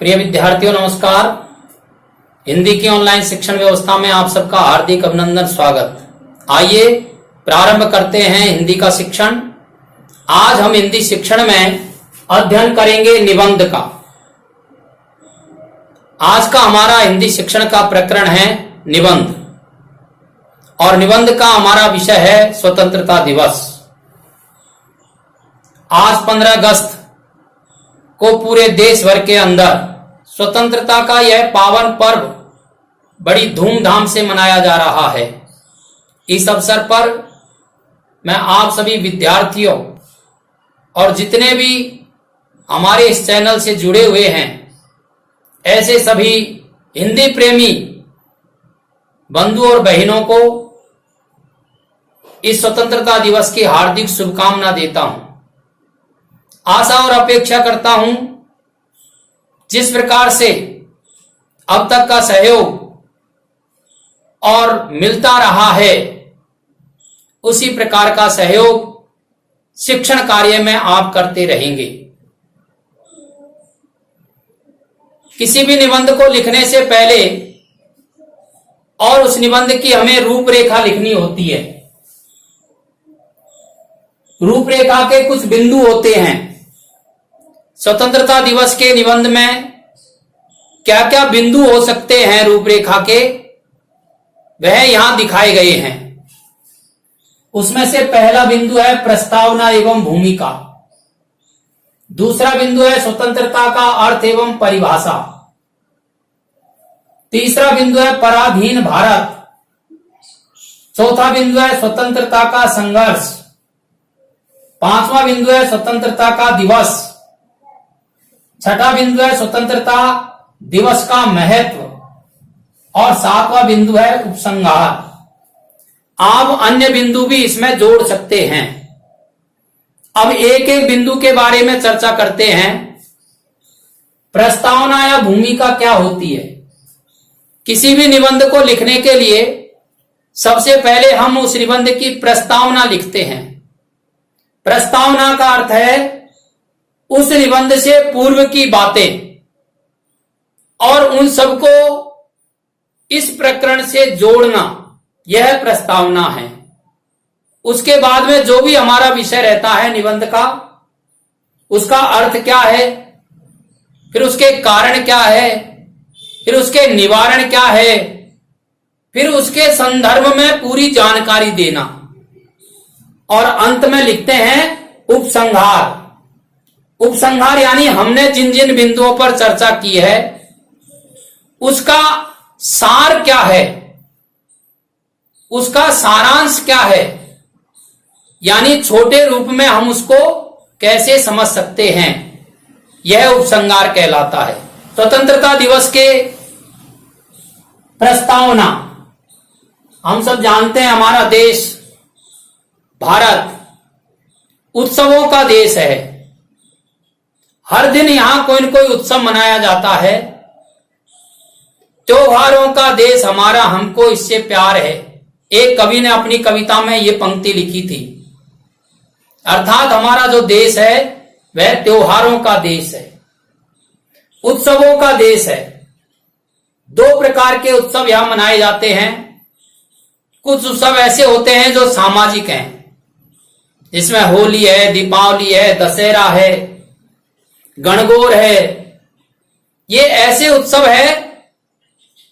प्रिय विद्यार्थियों नमस्कार। हिंदी की ऑनलाइन शिक्षण व्यवस्था में आप सबका हार्दिक अभिनंदन स्वागत। आइए प्रारंभ करते हैं हिंदी का शिक्षण। आज हम हिंदी शिक्षण में अध्ययन करेंगे निबंध का। आज का हमारा हिंदी शिक्षण का प्रकरण है निबंध और निबंध का हमारा विषय है स्वतंत्रता दिवस। आज 15 अगस्त को पूरे देश भर के अंदर स्वतंत्रता का यह पावन पर्व बड़ी धूमधाम से मनाया जा रहा है। इस अवसर पर मैं आप सभी विद्यार्थियों और जितने भी हमारे इस चैनल से जुड़े हुए हैं ऐसे सभी हिंदी प्रेमी बंधु और बहनों को इस स्वतंत्रता दिवस की हार्दिक शुभकामना देता हूं। आशा और अपेक्षा करता हूं जिस प्रकार से अब तक का सहयोग और मिलता रहा है उसी प्रकार का सहयोग शिक्षण कार्य में आप करते रहेंगे। किसी भी निबंध को लिखने से पहले और उस निबंध की हमें रूपरेखा लिखनी होती है। रूपरेखा के कुछ बिंदु होते हैं। स्वतंत्रता दिवस के निबंध में क्या क्या बिंदु हो सकते हैं रूपरेखा के, वह यहां दिखाए गए हैं। उसमें से पहला बिंदु है प्रस्तावना एवं भूमिका। दूसरा बिंदु है स्वतंत्रता का अर्थ एवं परिभाषा। तीसरा बिंदु है पराधीन भारत। चौथा बिंदु है स्वतंत्रता का संघर्ष। पांचवा बिंदु है स्वतंत्रता का दिवस। छठा बिंदु है स्वतंत्रता दिवस का महत्व और सातवां बिंदु है उपसंहार। आप अन्य बिंदु भी इसमें जोड़ सकते हैं। अब एक एक बिंदु के बारे में चर्चा करते हैं। प्रस्तावना या भूमिका क्या होती है? किसी भी निबंध को लिखने के लिए सबसे पहले हम उस निबंध की प्रस्तावना लिखते हैं। प्रस्तावना का अर्थ है उस निबंध से पूर्व की बातें और उन सबको इस प्रकरण से जोड़ना, यह प्रस्तावना है। उसके बाद में जो भी हमारा विषय रहता है निबंध का, उसका अर्थ क्या है, फिर उसके कारण क्या है, फिर उसके निवारण क्या है, फिर उसके संदर्भ में पूरी जानकारी देना और अंत में लिखते हैं उपसंहार। उपसंहार यानी हमने जिन जिन बिंदुओं पर चर्चा की है उसका सार क्या है, उसका सारांश क्या है, यानी छोटे रूप में हम उसको कैसे समझ सकते हैं, यह उपसंहार कहलाता है। स्वतंत्रता दिवस के प्रस्तावना, हम सब जानते हैं हमारा देश भारत उत्सवों का देश है। हर दिन यहां कोई न कोई उत्सव मनाया जाता है। त्योहारों का देश हमारा, हमको इससे प्यार है। एक कवि ने अपनी कविता में ये पंक्ति लिखी थी, अर्थात हमारा जो देश है वह त्योहारों का देश है, उत्सवों का देश है। दो प्रकार के उत्सव यहां मनाए जाते हैं। कुछ उत्सव ऐसे होते हैं जो सामाजिक हैं, जिसमें होली है, दीपावली है, दशहरा है, गणगौर है। ये ऐसे उत्सव है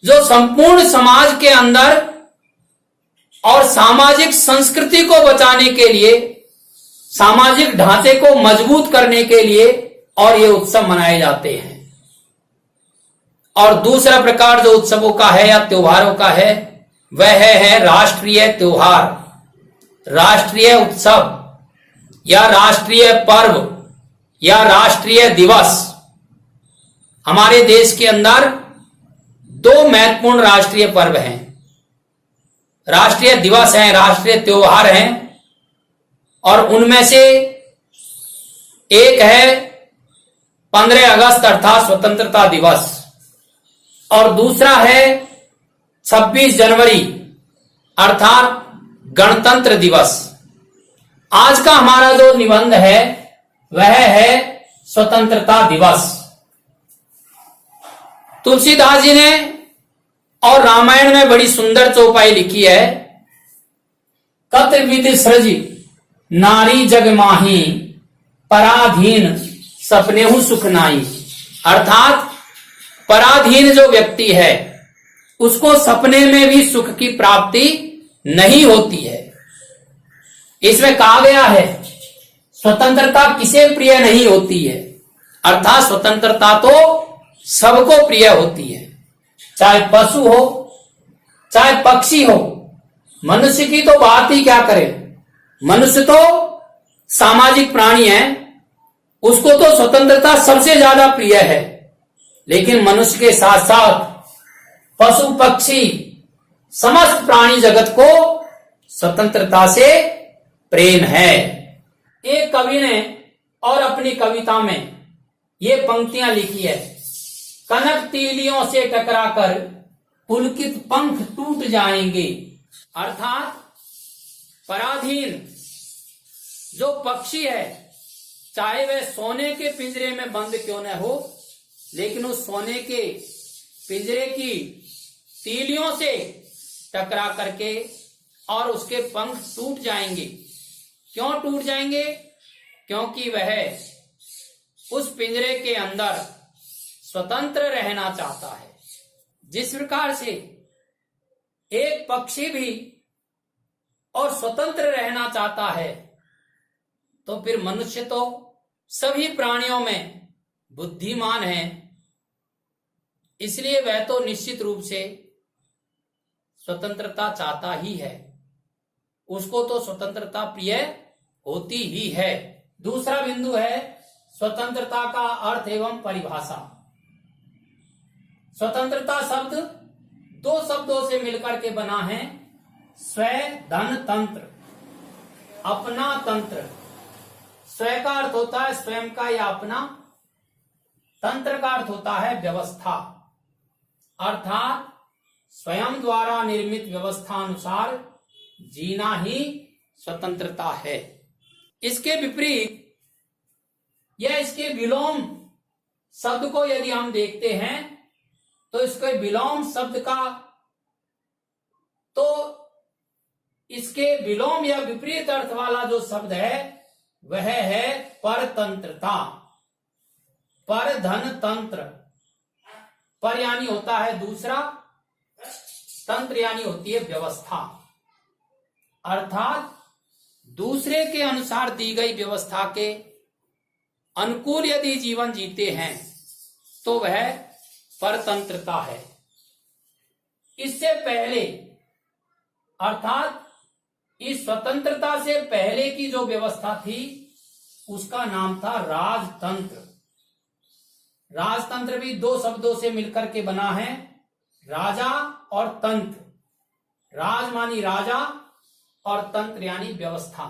जो संपूर्ण समाज के अंदर और सामाजिक संस्कृति को बचाने के लिए, सामाजिक ढांचे को मजबूत करने के लिए और ये उत्सव मनाए जाते हैं। और दूसरा प्रकार जो उत्सवों का है या त्योहारों का है वह है राष्ट्रीय त्योहार, राष्ट्रीय उत्सव या राष्ट्रीय पर्व या राष्ट्रीय दिवस। हमारे देश के अंदर दो महत्वपूर्ण राष्ट्रीय पर्व हैं, राष्ट्रीय दिवस हैं, राष्ट्रीय त्योहार हैं। और उनमें से एक है 15 अगस्त अर्थात स्वतंत्रता दिवस और दूसरा है 26 जनवरी अर्थात गणतंत्र दिवस। आज का हमारा जो निबंध है वह है स्वतंत्रता दिवस। तुलसीदास जी ने और रामायण में बड़ी सुंदर चौपाई लिखी है। कत विधि सृज नारी जग माही, पराधीन सपनेहु सुख नाई। अर्थात पराधीन जो व्यक्ति है उसको सपने में भी सुख की प्राप्ति नहीं होती है। इसमें कहा गया है स्वतंत्रता किसे प्रिय नहीं होती है, अर्थात स्वतंत्रता तो सबको प्रिय होती है, चाहे पशु हो चाहे पक्षी हो। मनुष्य की तो बात ही क्या करें, मनुष्य तो सामाजिक प्राणी है, उसको तो स्वतंत्रता सबसे ज्यादा प्रिय है। लेकिन मनुष्य के साथ साथ पशु पक्षी समस्त प्राणी जगत को स्वतंत्रता से प्रेम है। एक कवि ने और अपनी कविता में ये पंक्तियां लिखी है। कनक तीलियों से टकराकर पुलकित पंख टूट जाएंगे। अर्थात पराधीन जो पक्षी है, चाहे वह सोने के पिंजरे में बंद क्यों न हो, लेकिन उस सोने के पिंजरे की तीलियों से टकरा करके और उसके पंख टूट जाएंगे। क्यों टूट जाएंगे? क्योंकि वह उस पिंजरे के अंदर स्वतंत्र रहना चाहता है। जिस प्रकार से एक पक्षी भी और स्वतंत्र रहना चाहता है, तो फिर मनुष्य तो सभी प्राणियों में बुद्धिमान है, इसलिए वह तो निश्चित रूप से स्वतंत्रता चाहता ही है। उसको तो स्वतंत्रता प्रिय होती ही है। दूसरा बिंदु है स्वतंत्रता का अर्थ एवं परिभाषा। स्वतंत्रता शब्द दो शब्दों से मिलकर के बना है। स्व धन तंत्र, अपना तंत्र। स्व का अर्थ होता है स्वयं का या अपना, तंत्र का अर्थ होता है व्यवस्था, अर्थात स्वयं द्वारा निर्मित व्यवस्था अनुसार जीना ही स्वतंत्रता है। इसके विपरीत या इसके विलोम शब्द को यदि हम देखते हैं तो इसके विलोम शब्द का, तो इसके विलोम या विपरीत अर्थ वाला जो शब्द है वह है परतंत्रता। पर धन तंत्र, पर यानी होता है दूसरा, तंत्र यानी होती है व्यवस्था। अर्थात दूसरे के अनुसार दी गई व्यवस्था के अनुकूल यदि जीवन जीते हैं तो वह परतंत्रता है। इससे पहले अर्थात इस स्वतंत्रता से पहले की जो व्यवस्था थी उसका नाम था राजतंत्र। राजतंत्र भी दो शब्दों से मिलकर के बना है, राजा और तंत्र। राज मानी राजा और तंत्र यानी व्यवस्था।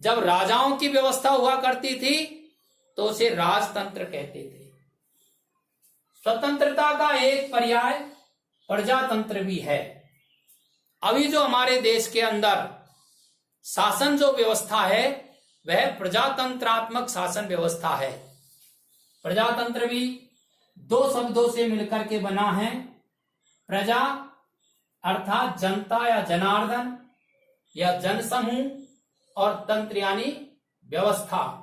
जब राजाओं की व्यवस्था हुआ करती थी तो उसे राजतंत्र कहते थे। स्वतंत्रता का एक पर्याय प्रजातंत्र भी है। अभी जो हमारे देश के अंदर शासन जो व्यवस्था है वह प्रजातंत्रात्मक शासन व्यवस्था है। प्रजातंत्र भी दो शब्दों से मिलकर के बना है। प्रजा अर्थात जनता या जनार्दन या जनसमूह, और तंत्र यानी व्यवस्था।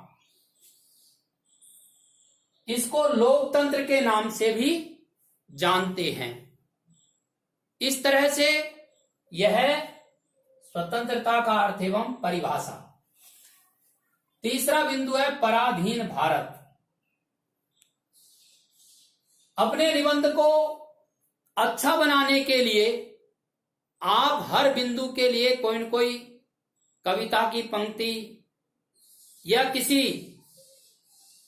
इसको लोकतंत्र के नाम से भी जानते हैं। इस तरह से यह स्वतंत्रता का अर्थ एवं परिभाषा। तीसरा बिंदु है पराधीन भारत। अपने निबंध को अच्छा बनाने के लिए आप हर बिंदु के लिए कोई न कोई कविता की पंक्ति या किसी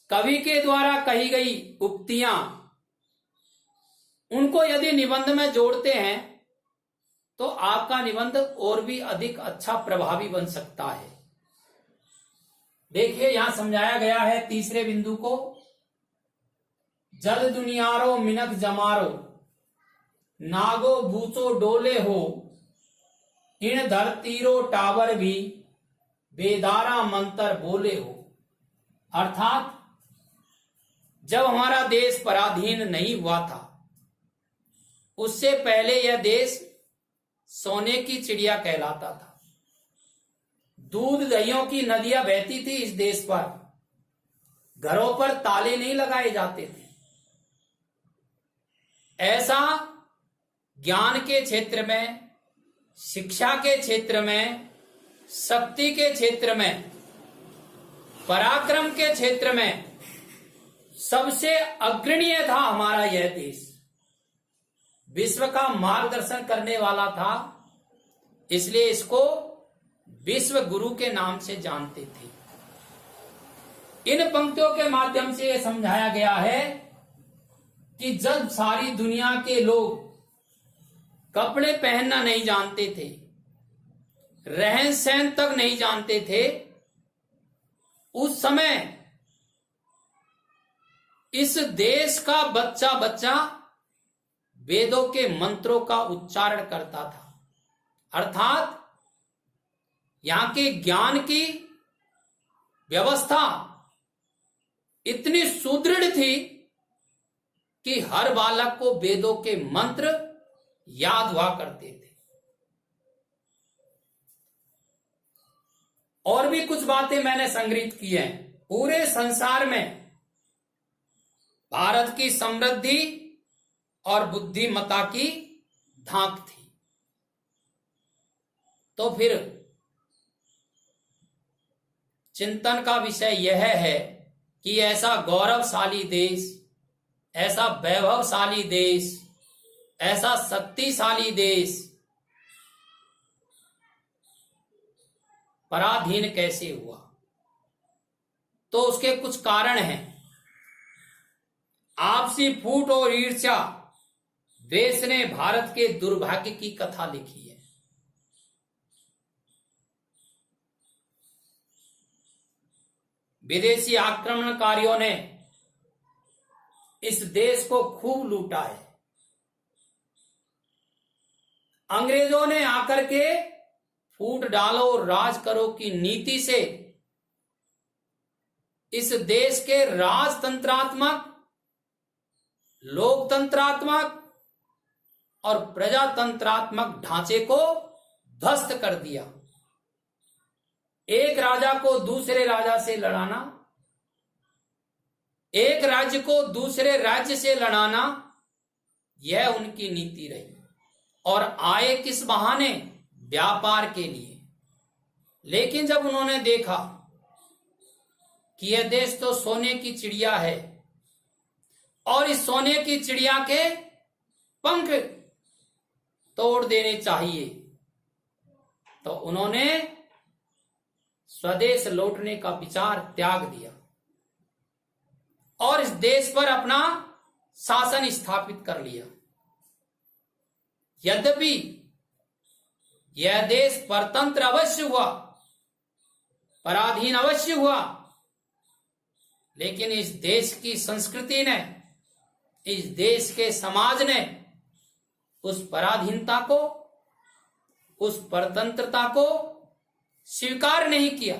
कवि के द्वारा कही गई उक्तियां, उनको यदि निबंध में जोड़ते हैं तो आपका निबंध और भी अधिक अच्छा प्रभावी बन सकता है। देखिए यहां समझाया गया है तीसरे बिंदु को, जल दुनियारो मिनक जमारो, नागो भूचो डोले हो, इन धरतीरो टावर भी बेदारा मंत्र बोले हो। अर्थात जब हमारा देश पराधीन नहीं हुआ था, उससे पहले यह देश सोने की चिड़िया कहलाता था। दूध दहियों की नदियां बहती थी इस देश पर। घरों पर ताले नहीं लगाए जाते थे। ऐसा ज्ञान के क्षेत्र में, शिक्षा के क्षेत्र में, शक्ति के क्षेत्र में, पराक्रम के क्षेत्र में सबसे अग्रणीय था हमारा यह देश। विश्व का मार्गदर्शन करने वाला था, इसलिए इसको विश्व गुरु के नाम से जानते थे। इन पंक्तियों के माध्यम से यह समझाया गया है कि जब सारी दुनिया के लोग कपड़े पहनना नहीं जानते थे, रहन सहन तक नहीं जानते थे, उस समय इस देश का बच्चा बच्चा वेदों के मंत्रों का उच्चारण करता था। अर्थात यहां के ज्ञान की व्यवस्था इतनी सुदृढ़ थी कि हर बालक को वेदों के मंत्र याद हुआ करते थे। और भी कुछ बातें मैंने संग्रहित की हैं। पूरे संसार में भारत की समृद्धि और बुद्धिमत्ता की धाक थी। तो फिर चिंतन का विषय यह है कि ऐसा गौरवशाली देश, ऐसा वैभवशाली देश, ऐसा शक्तिशाली देश पराधीन कैसे हुआ। तो उसके कुछ कारण हैं। आपसी फूट और ईर्ष्या देश ने भारत के दुर्भाग्य की कथा लिखी है। विदेशी आक्रमणकारियों ने इस देश को खूब लूटा है। अंग्रेजों ने आकर के फूट डालो और राज करो की नीति से इस देश के राजतंत्रात्मक, लोकतंत्रात्मक और प्रजातंत्रात्मक ढांचे को ध्वस्त कर दिया। एक राजा को दूसरे राजा से लड़ाना, एक राज्य को दूसरे राज्य से लड़ाना, यह उनकी नीति रही। और आए किस बहाने? व्यापार के लिए। लेकिन जब उन्होंने देखा कि यह देश तो सोने की चिड़िया है और इस सोने की चिड़िया के पंख तोड़ देने चाहिए, तो उन्होंने स्वदेश लौटने का विचार त्याग दिया और इस देश पर अपना शासन स्थापित कर लिया। यद्यपि यह देश परतंत्र अवश्य हुआ, पराधीन अवश्य हुआ, लेकिन इस देश की संस्कृति ने, इस देश के समाज ने उस पराधीनता को, उस परतंत्रता को स्वीकार नहीं किया।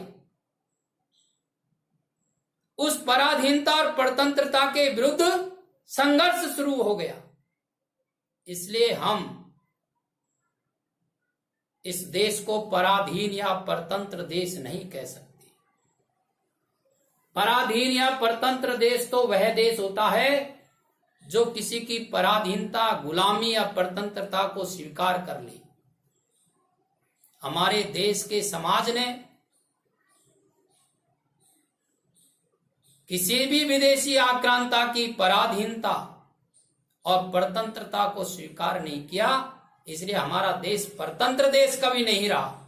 उस पराधीनता और परतंत्रता के विरुद्ध संघर्ष शुरू हो गया। इसलिए हम इस देश को पराधीन या परतंत्र देश नहीं कह सकते। पराधीन या परतंत्र देश तो वह देश होता है जो किसी की पराधीनता, गुलामी या परतंत्रता को स्वीकार कर ले। हमारे देश के समाज ने किसी भी विदेशी आक्रांता की पराधीनता और परतंत्रता को स्वीकार नहीं किया, इसलिए हमारा देश परतंत्र देश कभी नहीं रहा।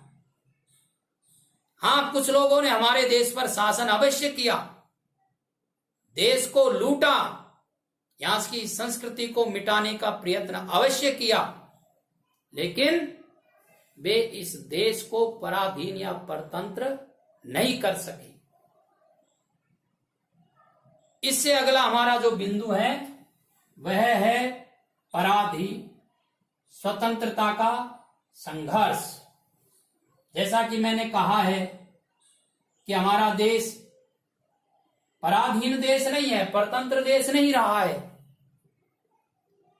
हां, कुछ लोगों ने हमारे देश पर शासन अवश्य किया, देश को लूटा, यहां की संस्कृति को मिटाने का प्रयत्न अवश्य किया, लेकिन वे इस देश को पराधीन या परतंत्र नहीं कर सके। इससे अगला हमारा जो बिंदु है वह है पराधीन स्वतंत्रता का संघर्ष। जैसा कि मैंने कहा है कि हमारा देश पराधीन देश नहीं है, परतंत्र देश नहीं रहा है।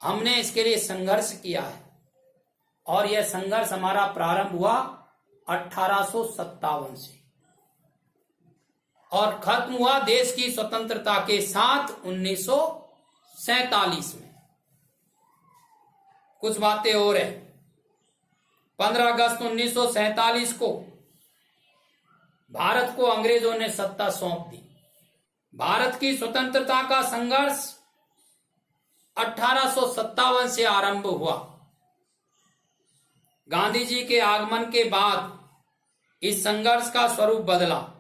हमने इसके लिए संघर्ष किया है और यह संघर्ष हमारा प्रारंभ हुआ 1857 से और खत्म हुआ देश की स्वतंत्रता के साथ 1947 में। कुछ बातें और है। 15 अगस्त 1947 को भारत को अंग्रेजों ने सत्ता सौंप दी। भारत की स्वतंत्रता का संघर्ष 1857 से आरंभ हुआ। गांधी जी के आगमन के बाद इस संघर्ष का स्वरूप बदला।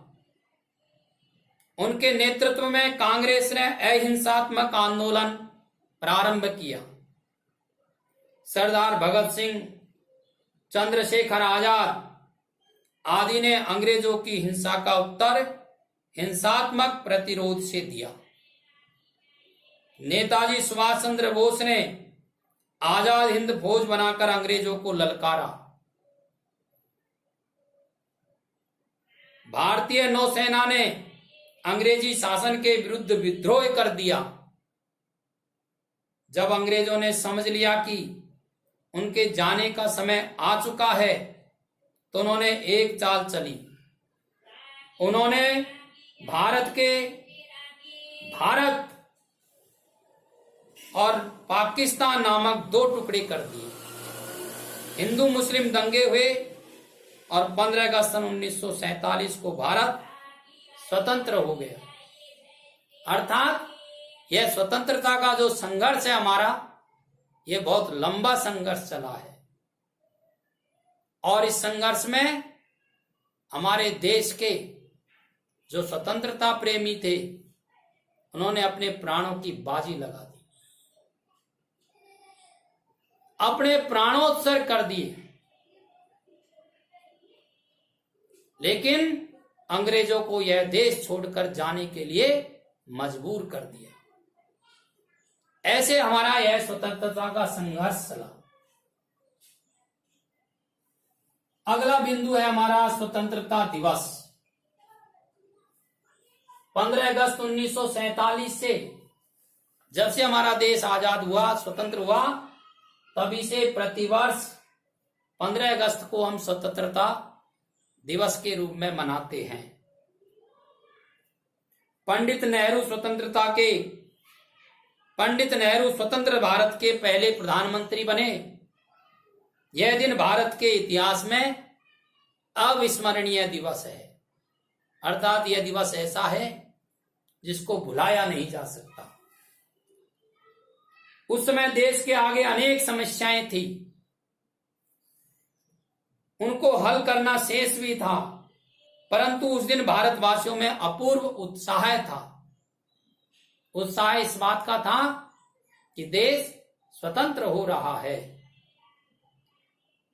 उनके नेतृत्व में कांग्रेस ने अहिंसात्मक आंदोलन प्रारंभ किया। सरदार भगत सिंह, चंद्रशेखर आजाद आदि ने अंग्रेजों की हिंसा का उत्तर हिंसात्मक प्रतिरोध से दिया। नेताजी सुभाष चंद्र बोस ने आजाद हिंद फौज बनाकर अंग्रेजों को ललकारा। भारतीय नौसेना ने अंग्रेजी शासन के विरुद्ध विद्रोह कर दिया। जब अंग्रेजों ने समझ लिया कि उनके जाने का समय आ चुका है तो उन्होंने एक चाल चली। उन्होंने भारत और पाकिस्तान नामक दो टुकड़े कर दिए। हिंदू मुस्लिम दंगे हुए और 15 अगस्त 1947 को भारत स्वतंत्र हो गया। अर्थात यह स्वतंत्रता का जो संघर्ष है हमारा, यह बहुत लंबा संघर्ष चला है और इस संघर्ष में हमारे देश के जो स्वतंत्रता प्रेमी थे उन्होंने अपने प्राणों की बाजी लगा दी, अपने प्राणोत्सर्ग कर दिए। लेकिन अंग्रेजों को यह देश छोड़कर जाने के लिए मजबूर कर दिया। ऐसे हमारा यह स्वतंत्रता का संघर्ष चला। अगला बिंदु है हमारा स्वतंत्रता दिवस। 15 अगस्त 1947 से जब से हमारा देश आजाद हुआ, स्वतंत्र हुआ, तभी से प्रतिवर्ष 15 अगस्त को हम स्वतंत्रता दिवस के रूप में मनाते हैं। पंडित नेहरू स्वतंत्र भारत के पहले प्रधानमंत्री बने। यह दिन भारत के इतिहास में अविस्मरणीय दिवस है। अर्थात यह दिवस ऐसा है जिसको भुलाया नहीं जा सकता। उस समय देश के आगे अनेक समस्याएं थी, उनको हल करना शेष भी था, परंतु उस दिन भारतवासियों में अपूर्व उत्साह था। उत्साह इस बात का था कि देश स्वतंत्र हो रहा है।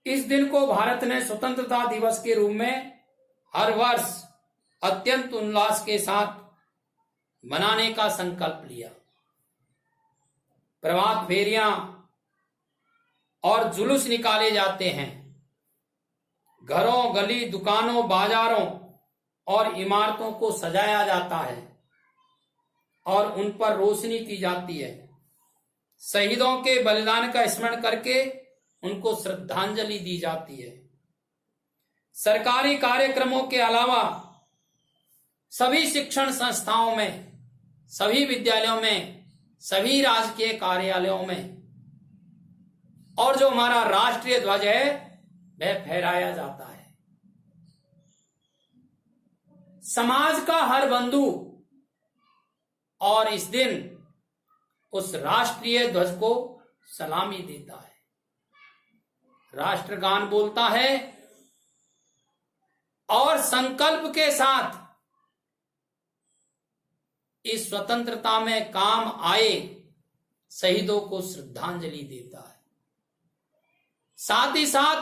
इस दिन को भारत ने स्वतंत्रता दिवस के रूप में हर वर्ष अत्यंत उल्लास के साथ मनाने का संकल्प लिया। प्रभात फेरियां और जुलूस निकाले जाते हैं। घरों, गली, दुकानों, बाजारों और इमारतों को सजाया जाता है और उन पर रोशनी की जाती है। शहीदों के बलिदान का स्मरण करके उनको श्रद्धांजलि दी जाती है। सरकारी कार्यक्रमों के अलावा सभी शिक्षण संस्थाओं में, सभी विद्यालयों में, सभी राजकीय कार्यालयों में और जो हमारा राष्ट्रीय ध्वज है वह फहराया जाता है। समाज का हर बंधु और इस दिन उस राष्ट्रीय ध्वज को सलामी देता है, राष्ट्रगान बोलता है और संकल्प के साथ इस स्वतंत्रता में काम आए शहीदों को श्रद्धांजलि देता है। साथ ही साथ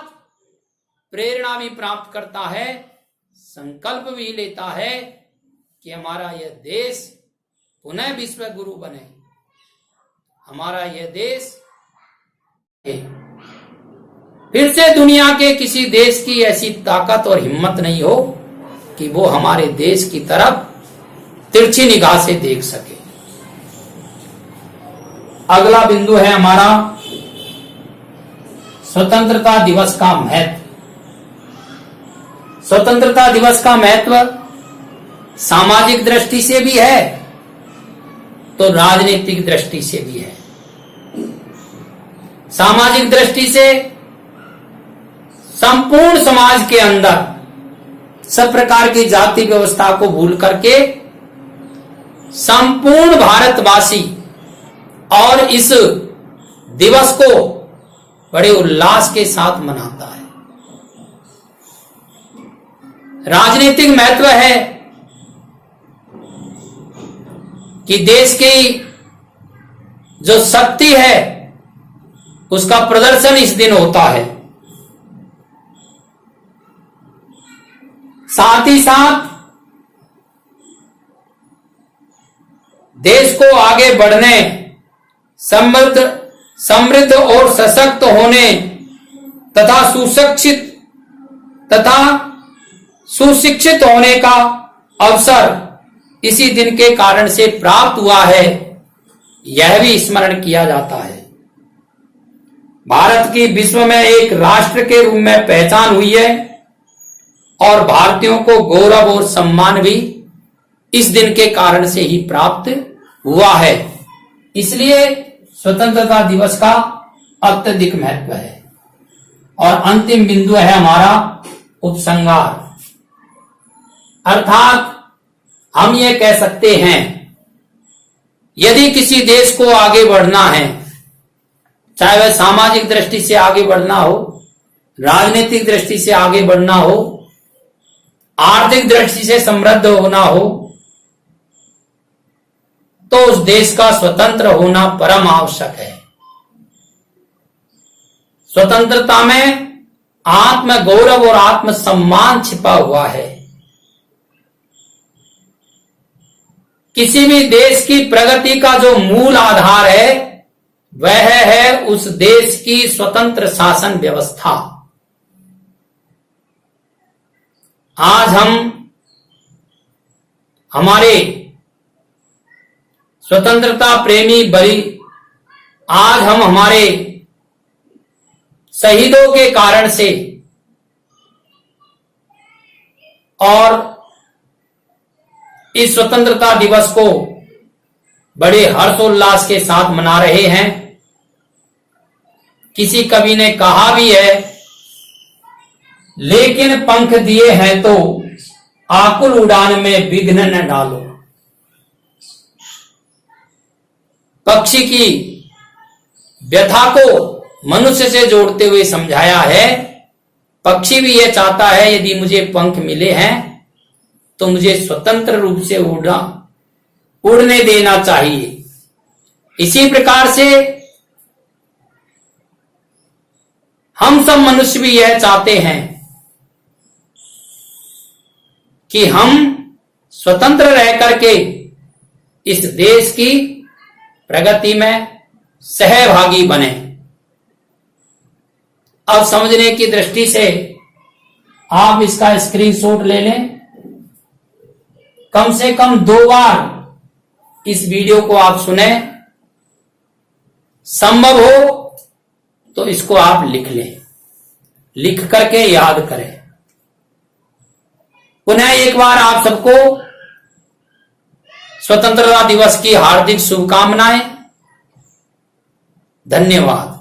प्रेरणा भी प्राप्त करता है, संकल्प भी लेता है कि हमारा यह देश पुनः विश्व गुरु बने, हमारा यह देश फिर से दुनिया के किसी देश की ऐसी ताकत और हिम्मत नहीं हो कि वो हमारे देश की तरफ तिरछी निगाह से देख सके। अगला बिंदु है हमारा स्वतंत्रता दिवस का महत्व। स्वतंत्रता दिवस का महत्व सामाजिक दृष्टि से भी है तो राजनीतिक दृष्टि से भी है। सामाजिक दृष्टि से संपूर्ण समाज के अंदर सब प्रकार की जाति व्यवस्था को भूल करके संपूर्ण भारतवासी और इस दिवस को बड़े उल्लास के साथ मनाता है। राजनीतिक महत्व है कि देश की जो शक्ति है उसका प्रदर्शन इस दिन होता है। साथ ही साथ देश को आगे बढ़ने, समृद्ध और सशक्त होने तथा सुशिक्षित होने का अवसर इसी दिन के कारण से प्राप्त हुआ है, यह भी स्मरण किया जाता है। भारत की विश्व में एक राष्ट्र के रूप में पहचान हुई है और भारतीयों को गौरव और सम्मान भी इस दिन के कारण से ही प्राप्त हुआ है। इसलिए स्वतंत्रता दिवस का अत्यधिक महत्व है। और अंतिम बिंदु है हमारा उपसंहार, अर्थात हम ये कह सकते हैं यदि किसी देश को आगे बढ़ना है, चाहे वह सामाजिक दृष्टि से आगे बढ़ना हो, राजनीतिक दृष्टि से आगे बढ़ना हो, आर्थिक दृष्टि से समृद्ध होना हो, तो उस देश का स्वतंत्र होना परम आवश्यक है। स्वतंत्रता में आत्म गौरव और आत्म सम्मान छिपा हुआ है। किसी भी देश की प्रगति का जो मूल आधार है वह है उस देश की स्वतंत्र शासन व्यवस्था। आज हम हमारे स्वतंत्रता प्रेमी आज हम हमारे शहीदों के कारण से और इस स्वतंत्रता दिवस को बड़े हर्षोल्लास के साथ मना रहे हैं। किसी कवि ने कहा भी है, लेकिन पंख दिए हैं तो आकुल उड़ान में विघ्न न डालो। पक्षी की व्यथा को मनुष्य से जोड़ते हुए समझाया है। पक्षी भी यह चाहता है यदि मुझे पंख मिले हैं तो मुझे स्वतंत्र रूप से उड़ने देना चाहिए। इसी प्रकार से हम सब मनुष्य भी यह चाहते हैं कि हम स्वतंत्र रह करके इस देश की प्रगति में सहभागी बने। अब समझने की दृष्टि से आप इसका स्क्रीनशॉट ले लें। कम से कम 2 बार इस वीडियो को आप सुने, संभव हो तो इसको आप लिख लें, लिख करके याद करें। पुनः एक बार आप सबको स्वतंत्रता दिवस की हार्दिक शुभकामनाएं। धन्यवाद।